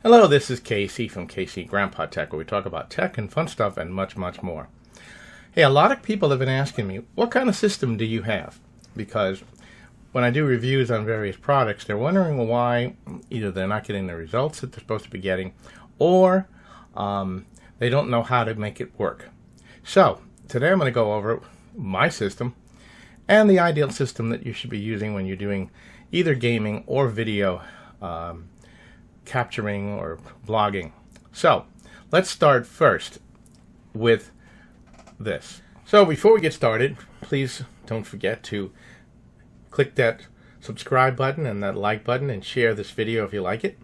Hello, this is KC from KC Grandpa Tech, where we talk about tech and fun stuff and much, much more. Hey, a lot of people have been asking me, what kind of system do you have? Because when I do reviews on various products, they're wondering why either they're not getting the results that they're supposed to be getting, or they don't know how to make it work. So, today I'm going to go over my system and the ideal system that you should be using when you're doing either gaming or video capturing or vlogging. So let's start first with this. So before we get started, please don't forget to click that subscribe button and that like button and share this video if you like it.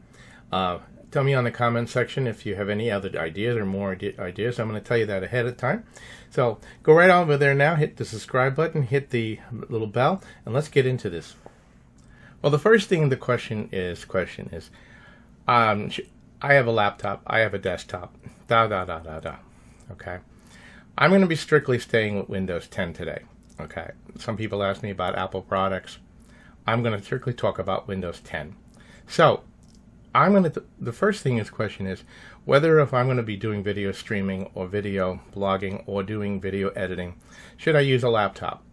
Tell me on the comment section if you have any other ideas or more ideas. I'm going to tell you that ahead of time. So go right over there now, hit the subscribe button, hit the little bell, and let's get into this. Well, the first thing the question is I have a laptop, I have a desktop, okay? I'm going to be strictly staying with Windows 10 today, okay? Some people ask me about Apple products. I'm going to strictly talk about Windows 10. So, the first thing question is whether if I'm going to be doing video streaming or video blogging or doing video editing, should I use a laptop?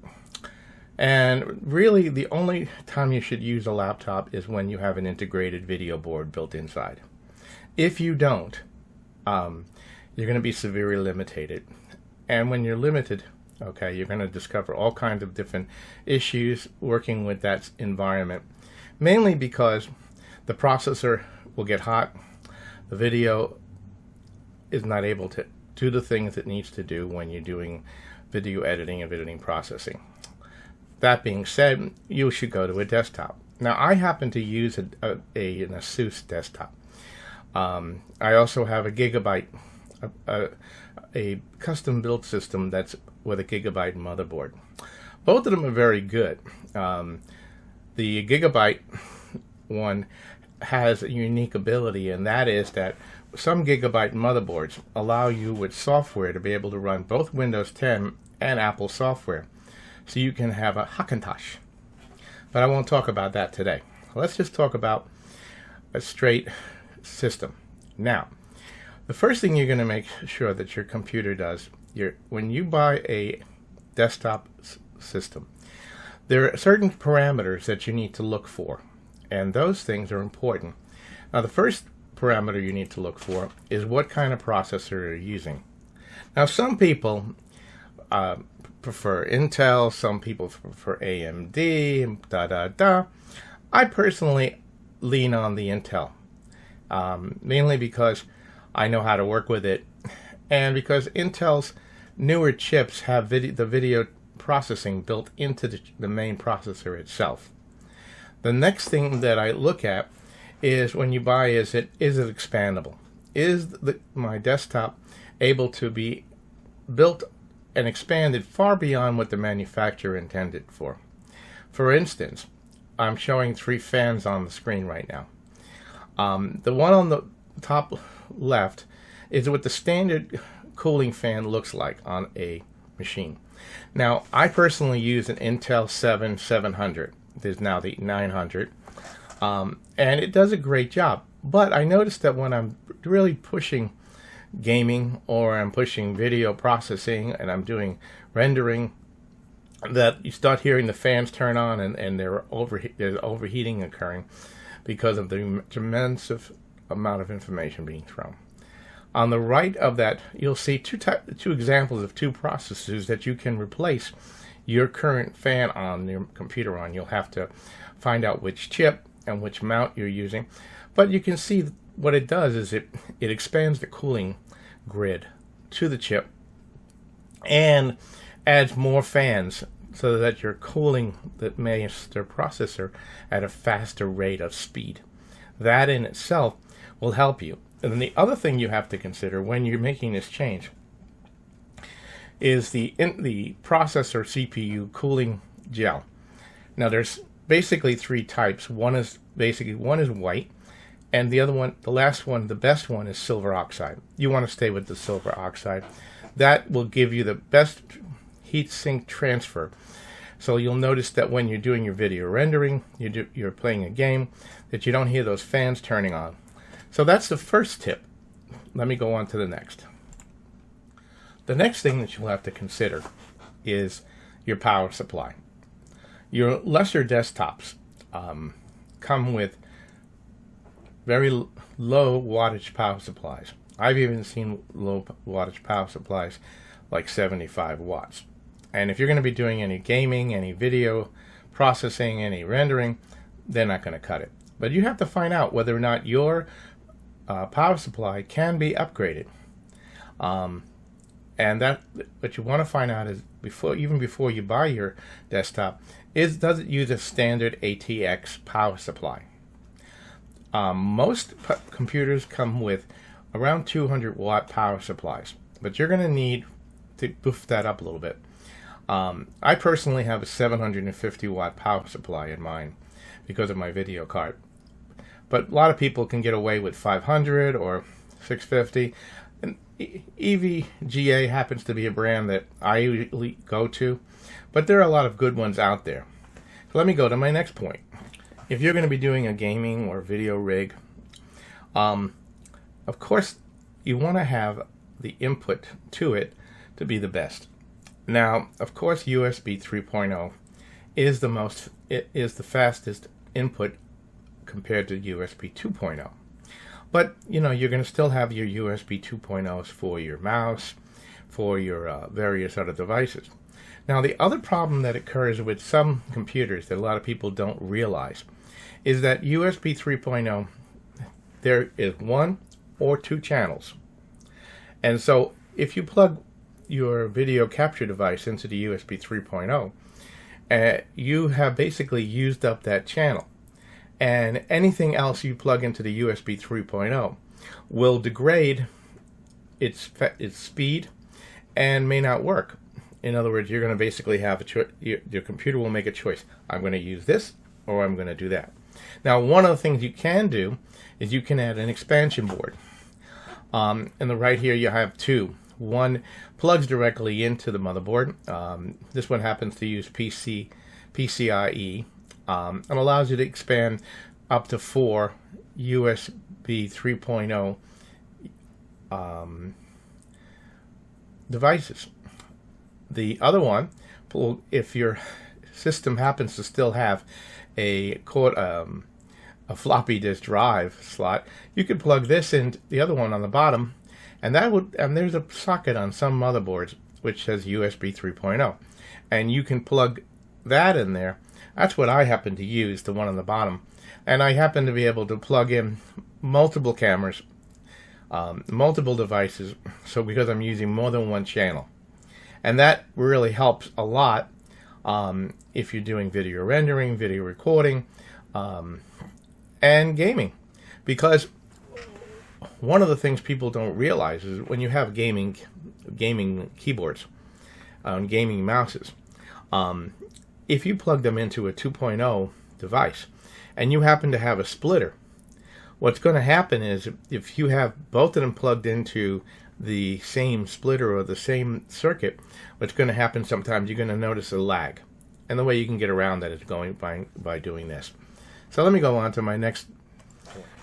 And really, the only time you should use a laptop is when you have an integrated video board built inside. If you don't, you're going to be severely limited. And when you're limited, okay, you're going to discover all kinds of different issues working with that environment. Mainly because the processor will get hot, the video is not able to do the things it needs to do when you're doing video editing and video processing. That being said, you should go to a desktop. Now, I happen to use an Asus desktop. I also have a Gigabyte, a custom-built system that's with a Gigabyte motherboard. Both of them are very good. The Gigabyte one has a unique ability, and that is that some Gigabyte motherboards allow you with software to be able to run both Windows 10 and Apple software. So you can have a Hackintosh. But I won't talk about that today. Let's just talk about a straight system. Now, the first thing you're going to make sure that your computer does, when you buy a desktop system, there are certain parameters that you need to look for. And those things are important. Now, the first parameter you need to look for is what kind of processor you're using. Now, some people prefer Intel, some people prefer AMD, I personally lean on the Intel, mainly because I know how to work with it, and because Intel's newer chips have the video processing built into the main processor itself. The next thing that I look at is when you buy, is it expandable? Is my desktop able to be built and expanded far beyond what the manufacturer intended for? For instance, I'm showing 3 fans on the screen right now. The one on the top left is what the standard cooling fan looks like on a machine. Now, I personally use an Intel 700. There's now the 900, and it does a great job. But I noticed that when I'm really pushing gaming or I'm pushing video processing and I'm doing rendering, that you start hearing the fans turn on and there's overheating occurring because of the tremendous amount of information being thrown. On the right of that, you'll see two examples of 2 processors that you can replace your current fan on your computer on. You'll have to find out which chip and which mount you're using. But you can see what it does is it expands the cooling grid to the chip and adds more fans so that you're cooling the master processor at a faster rate of speed. That in itself will help you. And then the other thing you have to consider when you're making this change is the processor CPU cooling gel. Now there's basically 3 types. One is white, and the other one, the last one, the best one, is silver oxide. You want to stay with the silver oxide. That will give you the best heat sink transfer. So you'll notice that when you're doing your video rendering, you're playing a game, that you don't hear those fans turning on. So that's the first tip. Let me go on to the next. The next thing that you'll have to consider is your power supply. Your lesser desktops come with very low wattage power supplies. I've even seen low wattage power supplies like 75 watts. And if you're going to be doing any gaming, any video processing, any rendering, they're not going to cut it. But you have to find out whether or not your power supply can be upgraded. And that what you want to find out is even before you buy your desktop does it use a standard ATX power supply? Most computers come with around 200 watt power supplies, but you're going to need to boost that up a little bit. I personally have a 750 watt power supply in mine because of my video card. But a lot of people can get away with 500 or 650. And EVGA happens to be a brand that I usually go to, but there are a lot of good ones out there. So let me go to my next point. If you're going to be doing a gaming or video rig, of course you want to have the input to it to be the best. Now, of course, USB 3.0 is the fastest input compared to USB 2.0. But, you know, you're going to still have your USB 2.0s for your mouse, for your various other devices. Now, the other problem that occurs with some computers that a lot of people don't realize is that USB 3.0, there is 1 or 2 channels. And so if you plug your video capture device into the USB 3.0, you have basically used up that channel. And anything else you plug into the USB 3.0 will degrade its speed and may not work. In other words, you're going to basically have your computer will make a choice. I'm going to use this or I'm going to do that. Now, one of the things you can do is you can add an expansion board. And right here you have 2. One plugs directly into the motherboard. This one happens to use PCIe. And allows you to expand up to 4 USB 3.0 devices. The other one, if your system happens to still have a floppy disk drive slot, you could plug this in the other one on the bottom, and there's a socket on some motherboards which says USB 3.0, and you can plug that in there. That's what I happen to use, the one on the bottom. And I happen to be able to plug in multiple cameras, multiple devices, so because I'm using more than one channel. And that really helps a lot if you're doing video rendering, video recording, and gaming. Because one of the things people don't realize is when you have gaming keyboards, gaming mouses, if you plug them into a 2.0 device and you happen to have a splitter, what's going to happen is if you have both of them plugged into the same splitter or the same circuit, what's going to happen sometimes, you're going to notice a lag. And the way you can get around that is going by doing this. So let me go on to my next.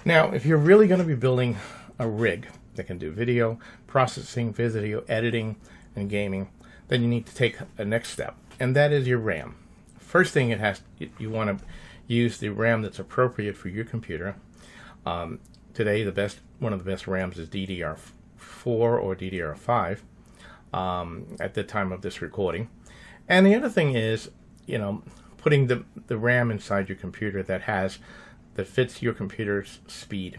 Now, if you're really going to be building a rig that can do video processing, video editing, and gaming, then you need to take a next step, and that is your RAM. First thing you want to use the RAM that's appropriate for your computer. Today, one of the best RAMs is DDR4 or DDR5 at the time of this recording. And the other thing is, putting the RAM inside your computer that fits your computer's speed.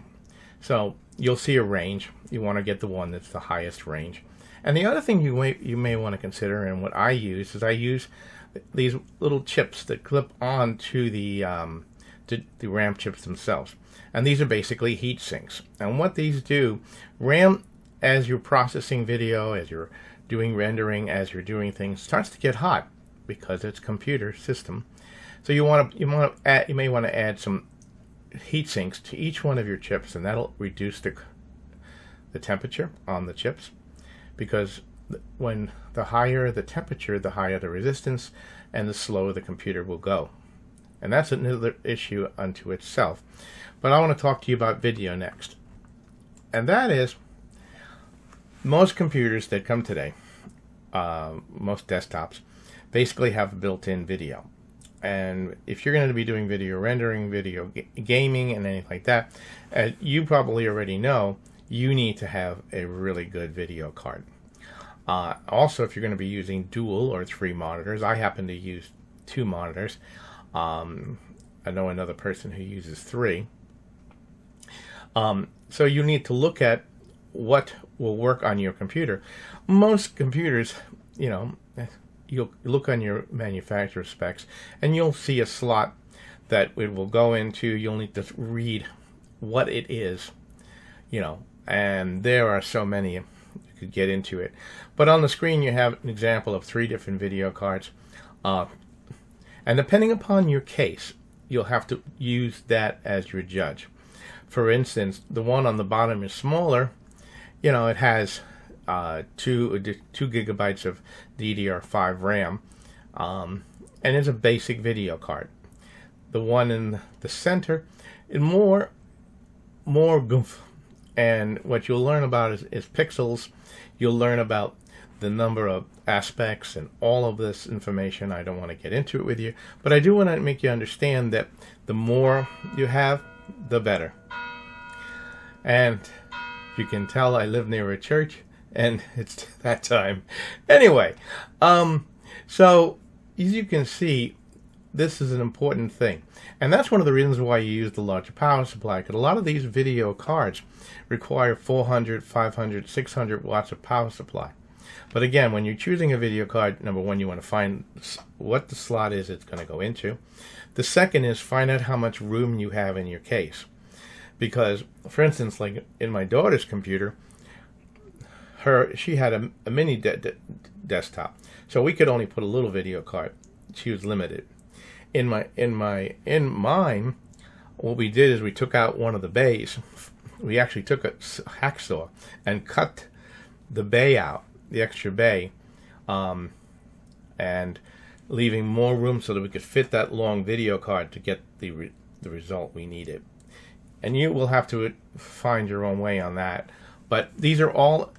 So you'll see a range. You want to get the one that's the highest range. And the other thing you may want to consider, and what I use, is I use these little chips that clip onto the RAM chips themselves. And these are basically heat sinks. And what these do, RAM, as you're processing video, as you're doing rendering, as you're doing things, starts to get hot because it's a computer system. So you may want to add some heat sinks to each one of your chips, and that'll reduce the temperature on the chips, because when the higher the temperature, the higher the resistance, and the slower the computer will go. And that's another issue unto itself. But I want to talk to you about video next. And that is, most computers that come today, most desktops, basically have built-in video. And if you're going to be doing video rendering, video gaming, and anything like that, as you probably already know, you need to have a really good video card. Also, if you're going to be using dual or 3 monitors, I happen to use 2 monitors. I know another person who uses 3. So you need to look at what will work on your computer. Most computers, you know, you'll look on your manufacturer specs and you'll see a slot that it will go into. You'll need to read what it is, you know, and there are so many you could get into it. But on the screen you have an example of 3 different video cards, and depending upon your case, you'll have to use that as your judge. For instance, the one on the bottom is smaller. You know, it has 2 gigabytes of DDR5 RAM, and it's a basic video card. The one in the center is more goof, and what you'll learn about is pixels. You'll learn about the number of aspects and all of this information. I don't want to get into it with you, but I do want to make you understand that the more you have, the better. And you can tell I live near a church, and it's that time. Anyway, so as you can see, this is an important thing. And that's one of the reasons why you use the larger power supply, because a lot of these video cards require 400, 500, 600 watts of power supply. But again, when you're choosing a video card, number one, you want to find what the slot is it's going to go into. The second is find out how much room you have in your case. Because, for instance, like in my daughter's computer, she had a mini desktop, so we could only put a little video card. She was limited. In mine, what we did is we took out one of the bays. We actually took a hacksaw and cut the bay out, the extra bay, and leaving more room so that we could fit that long video card to get the result we needed. And you will have to find your own way on that. But these are all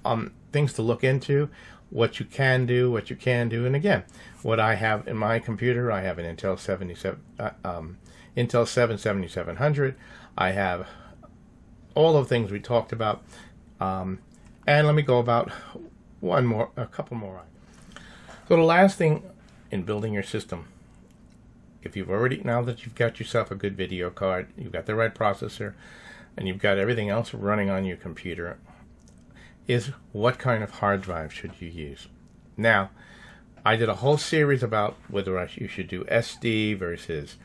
things to look into, what you can do, what you can do. And again, what I have in my computer, I have an Intel 7 7700. I have all of the things we talked about. And let me go about a couple more. So the last thing in building your system, if you've already, now that you've got yourself a good video card, you've got the right processor, and you've got everything else running on your computer, is what kind of hard drive should you use? Now, I did a whole series about whether you should do SD versus,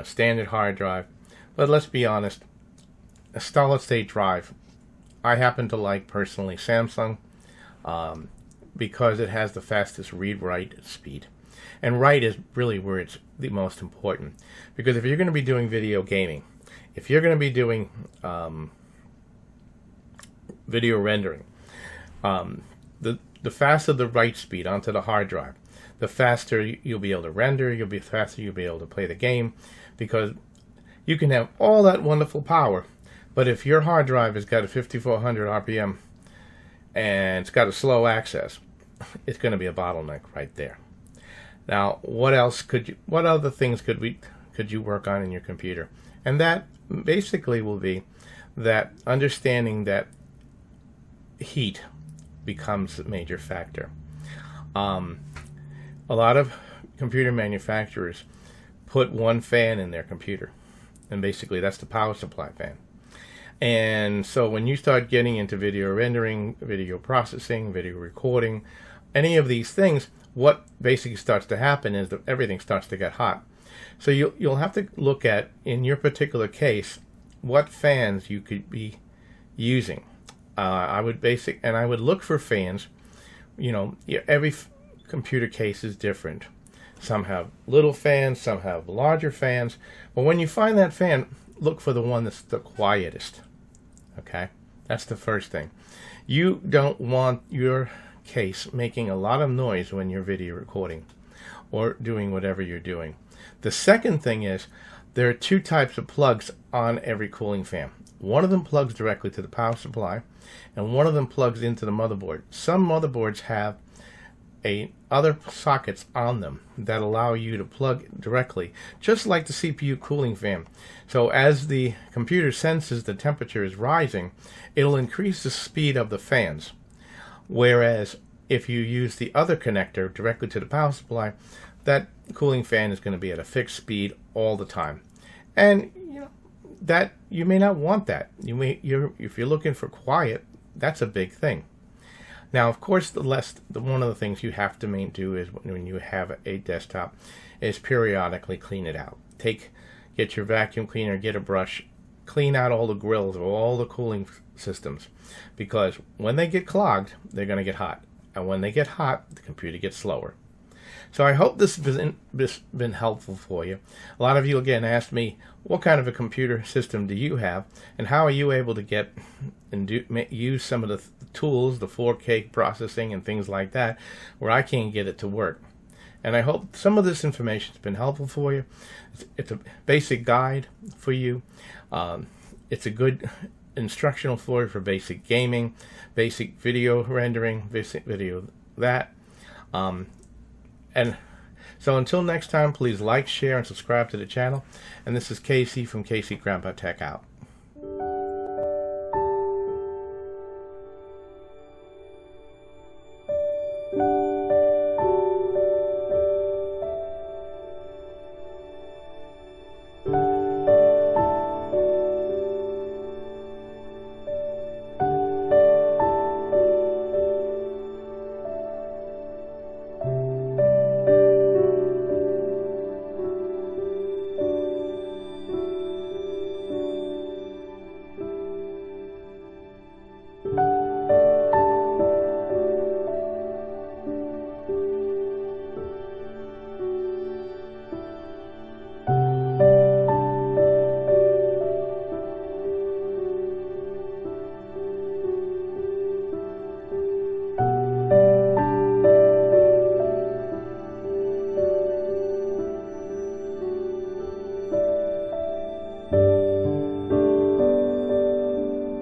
standard hard drive. But let's be honest, a solid state drive, I happen to like personally Samsung, because it has the fastest read-write speed. And write is really where it's the most important. Because if you're going to be doing video gaming, if you're going to be doing video rendering, the faster the write speed onto the hard drive, the faster you'll be able to render, faster you'll be able to play the game, because you can have all that wonderful power, but if your hard drive has got a 5400 RPM and it's got a slow access, it's going to be a bottleneck right there. Now, what other things could you work on in your computer? And that basically will be that understanding that heat becomes a major factor. A lot of computer manufacturers put one fan in their computer, and basically that's the power supply fan. And so when you start getting into video rendering, video processing, video recording, any of these things, what basically starts to happen is that everything starts to get hot. So you'll have to look at, in your particular case, what fans you could be using. I would look for fans. Every computer case is different. Some have little fans, some have larger fans. But when you find that fan, look for the one that's the quietest. Okay? That's the first thing. You don't want your case making a lot of noise when you're video recording or doing whatever you're doing. The second thing is there are 2 types of plugs on every cooling fan. One of them plugs directly to the power supply, and one of them plugs into the motherboard. Some motherboards have other sockets on them that allow you to plug directly, just like the CPU cooling fan. So as the computer senses the temperature is rising, it'll increase the speed of the fans. Whereas if you use the other connector directly to the power supply, that cooling fan is going to be at a fixed speed all the time. And that you may not want that. If you're looking for quiet, that's a big thing. Now, of course, one of the things you have to do is when you have a desktop is periodically clean it out. Get your vacuum cleaner, get a brush, clean out all the grills of all the cooling systems, because when they get clogged, they're going to get hot, and when they get hot, the computer gets slower. So I hope this has been helpful for you. A lot of you again asked me, what kind of a computer system do you have, and how are you able to get and use some of the tools, the 4K processing and things like that, where I can't get it to work. And I hope some of this information has been helpful for you. It's a basic guide for you. It's a good instructional for you for basic gaming, basic video rendering, basic video that. And so until next time, please like, share, and subscribe to the channel. And this is Casey from Casey Grandpa Tech out.